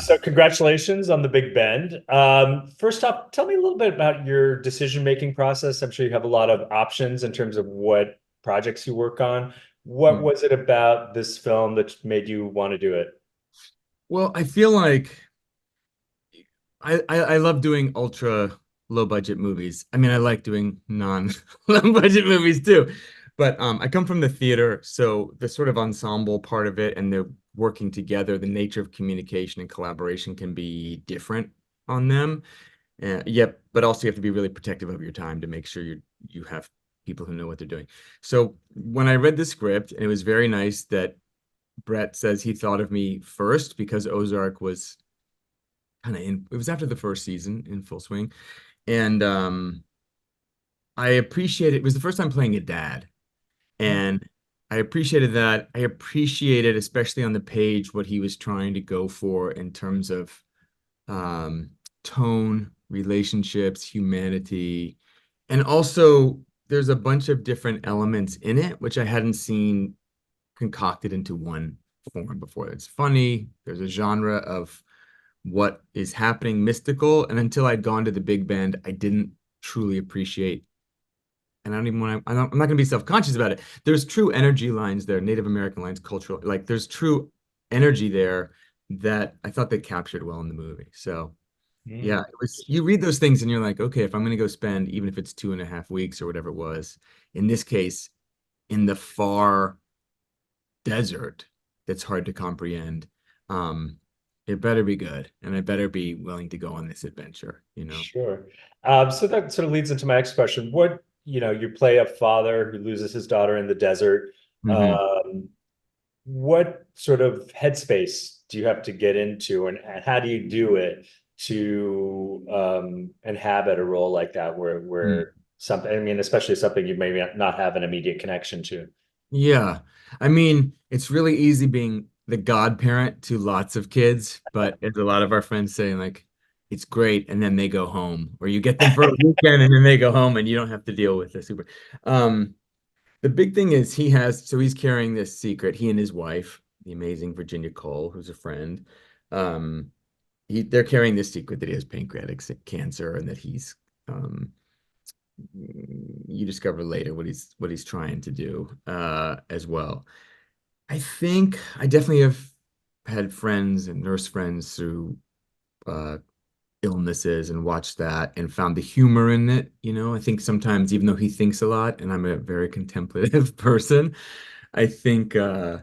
So congratulations on the Big Bend. First off, tell me a little bit about your decision-making process. I'm sure you have a lot of options in terms of what projects you work on. What Hmm. was it about this film that made you want to do it? Well, I feel like I love doing ultra low budget movies. I mean, I like doing non low budget movies too. But I come from the theater, so the sort of ensemble part of it and the working together, the nature of communication and collaboration can be different on them. Yep, but also you have to be really protective of your time to make sure you have people who know what they're doing. So when I read the script, and it was very nice that Brett says he thought of me first because Ozark was kind of in, it was after the first season in full swing. And I appreciate it was the first time playing a dad. And I appreciated that. I appreciated, especially on the page, what he was trying to go for in terms of um, tone, relationships, humanity. And also, there's a bunch of different elements in it, which I hadn't seen concocted into one form before. It's funny. There's a genre of what is happening mystical. And until I'd gone to the big band, I didn't truly appreciate. And I don't even want to, I'm not going to be self-conscious about it. There's true energy lines there, Native American lines, cultural, like there's true energy there that I thought they captured well in the movie. So yeah, Mm. it was, you read those things and you're like, okay, if I'm going to go spend, even if it's 2.5 weeks or whatever it was, in this case, in the far desert that's hard to comprehend, um, it better be good, and I better be willing to go on this adventure, you know? Sure. So that sort of leads into my next question. You play a father who loses his daughter in the desert. Hmm. Um, what sort of headspace do you have to get into, and how do you do it to inhabit a role like that where something, I mean, especially something you maybe not have an immediate connection to? Yeah. I mean, it's really easy being the godparent to lots of kids, but as a lot of our friends say, like, it's great, and then they go home, or you get them for a weekend and then they go home and you don't have to deal with the super. Um, the big thing is he's carrying this secret, he and his wife, the amazing Virginia Cole, who's a friend. Um, they're carrying this secret that he has pancreatic cancer and that he's you discover later what he's trying to do as well. I think I definitely have had friends and nurse friends through uh, illnesses and watched that and found the humor in it. I think sometimes, even though he thinks a lot, and I'm a very contemplative person, I think I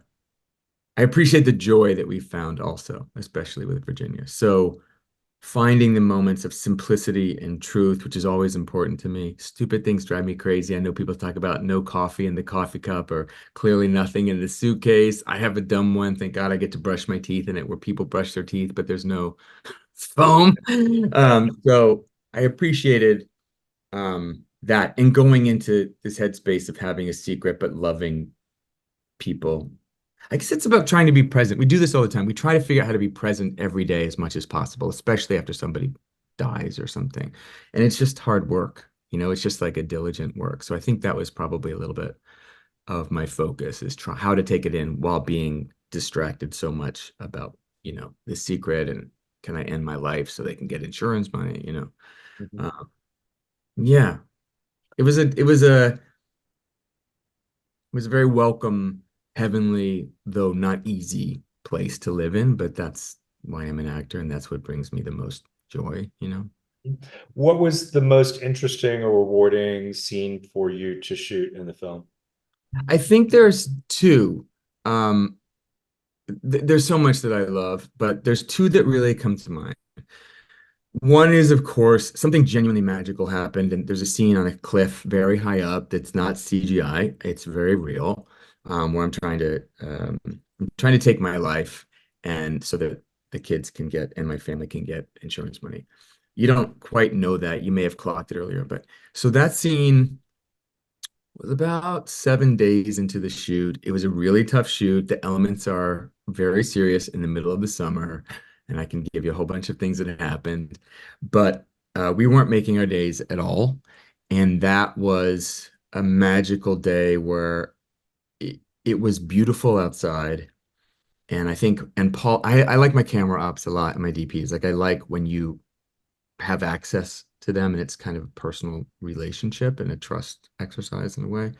appreciate the joy that we found also, especially with Virginia. So finding the moments of simplicity and truth, which is always important to me. Stupid things drive me crazy. I know people talk about no coffee in the coffee cup or clearly nothing in the suitcase. I have a dumb one. Thank God I get to brush my teeth in it where people brush their teeth, but there's no foam. So I appreciated that and going into this headspace of having a secret but loving people. I guess it's about trying to be present. We do this all the time. We try to figure out how to be present every day as much as possible, especially after somebody dies or something. And it's just hard work. It's just like a diligent work. So I think that was probably a little bit of my focus is try how to take it in while being distracted so much about, the secret and can I end my life so they can get insurance money. Mhm. Uh, yeah, it was a very welcome, heavenly, though not easy place to live in, but that's why I'm an actor and that's what brings me the most joy. What was the most interesting or rewarding scene for you to shoot in the film? I think there's two. Um, there's so much that I love, but there's two that really come to mind. One is, of course, something genuinely magical happened, and there's a scene on a cliff very high up that's not CGI. It's very real, where I'm trying to take my life, and so that the kids can get and my family can get insurance money. You don't quite know that. You may have clocked it earlier, but so that scene was about 7 days into the shoot. It was a really tough shoot. The elements are very serious in the middle of the summer, and I can give you a whole bunch of things that happened. But we weren't making our days at all. And that was a magical day where it was beautiful outside. And I think, and Paul, I like my camera ops a lot and my DPs. Like I like when you have access to them and it's kind of a personal relationship and a trust exercise in a way.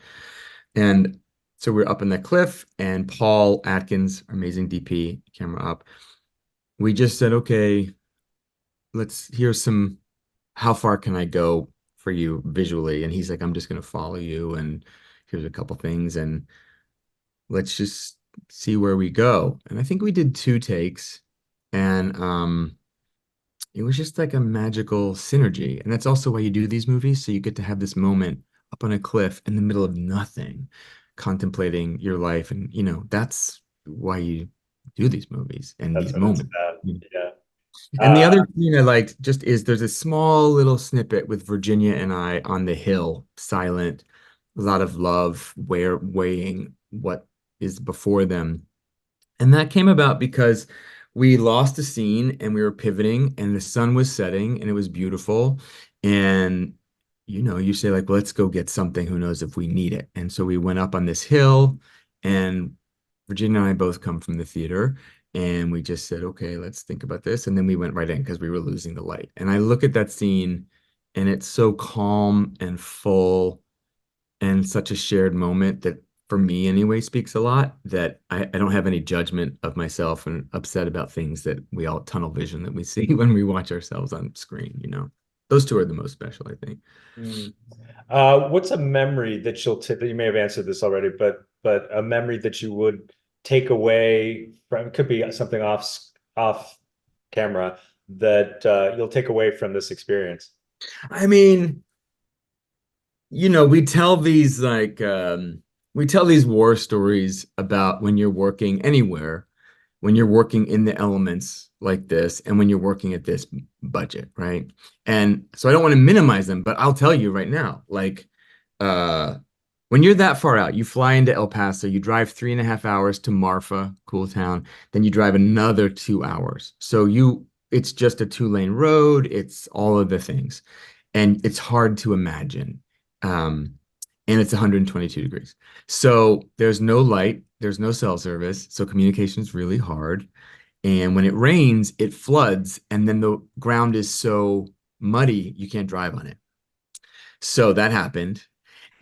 And so we're up in the cliff and Paul Atkins, amazing DP, camera up. We just said, okay, here's some, how far can I go for you visually? And he's like, I'm just going to follow you. And here's a couple things. And let's just see where we go. And I think we did 2 takes. And it was just like a magical synergy. And that's also why you do these movies. So you get to have this moment up on a cliff in the middle of nothing, contemplating your life. And, that's why you do these movies and That's these what it's moments. about. Yeah. And the Uh, other thing I liked just is there's a small little snippet with Virginia and I on the hill, silent, a lot of love, weighing what is before them. And that came about because we lost a scene and we were pivoting and the sun was setting and it was beautiful. And you say like, well, let's go get something. Who knows if we need it? And so we went up on this hill and Virginia and I both come from the theater and we just said, okay, let's think about this. And then we went right in because we were losing the light. And I look at that scene and it's so calm and full and such a shared moment that for me anyway speaks a lot that I don't have any judgment of myself and upset about things that we all tunnel vision that we see when we watch ourselves on screen. Those two are the most special, I think. mm. What's a memory that you may have answered this already, but a memory that you would take away from, it could be something off camera that you'll take away from this experience. I mean, we tell these war stories about when you're working anywhere, when you're working in the elements like this, and when you're working at this budget, right? And so I don't want to minimize them, but I'll tell you right now, like uh when you're that far out, you fly into El Paso, you drive 3.5 hours to Marfa, cool town, then you drive another 2 hours. It's just a 2-lane road, it's all of the things and it's hard to imagine. Um, and it's 122 degrees. So there's no light, there's no cell service. So communication is really hard. And when it rains, it floods, and then the ground is so muddy, you can't drive on it. So that happened.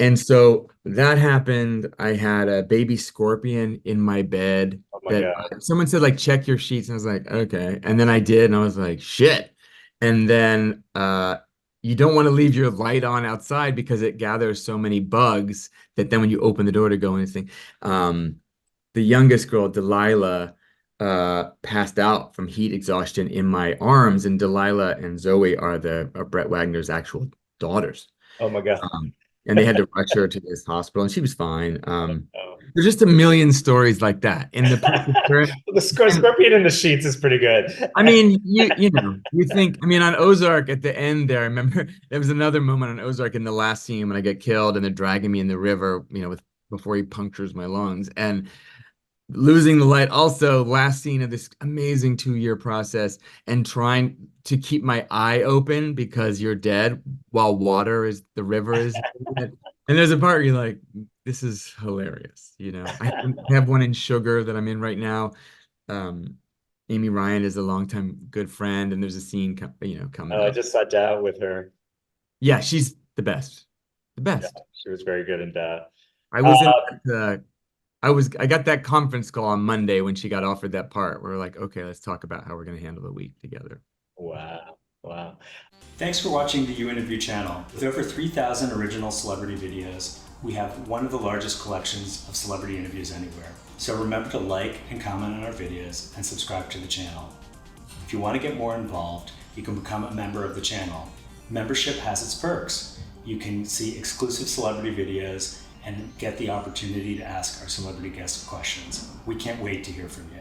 And so that happened. I had a baby scorpion in my bed Oh my that God. someone said, like, check your sheets. And I was like, okay. And then I did, and I was like, shit. And then you don't want to leave your light on outside because it gathers so many bugs that then when you open the door to go anything, the youngest girl, Delilah, passed out from heat exhaustion in my arms. And Delilah and Zoe are Brett Wagner's actual daughters. Oh my God. Um, and they had to rush her to this hospital, and she was fine. Oh. There's just a million stories like that in the perfect script. The And scorpion in the sheets is pretty good. I mean, you think, I mean, on Ozark at the end there, I remember there was another moment on Ozark in the last scene when I get killed and they're dragging me in the river, before he punctures my lungs. And losing the light also last scene of this amazing 2-year process and trying to keep my eye open because you're dead while the river is and there's a part where you're like, this is hilarious. I have one in Sugar that I'm in right now. um Amy Ryan is a longtime good friend and there's a scene coming I up. just sat down with her. Yeah, she's the Yeah, best. she was very good in that. I Uh, was in I got that conference call on Monday when she got offered that part. We're like, okay, let's talk about how we're going to handle the week together. wow. Wow. Thanks for watching the You Interview channel. With over 3,000 original celebrity videos, we have one of the largest collections of celebrity interviews anywhere. So remember to like and comment on our videos and subscribe to the channel. If you want to get more involved, you can become a member of the channel. Membership has its perks. You can see exclusive celebrity videos and get the opportunity to ask our celebrity guests questions. We can't wait to hear from you.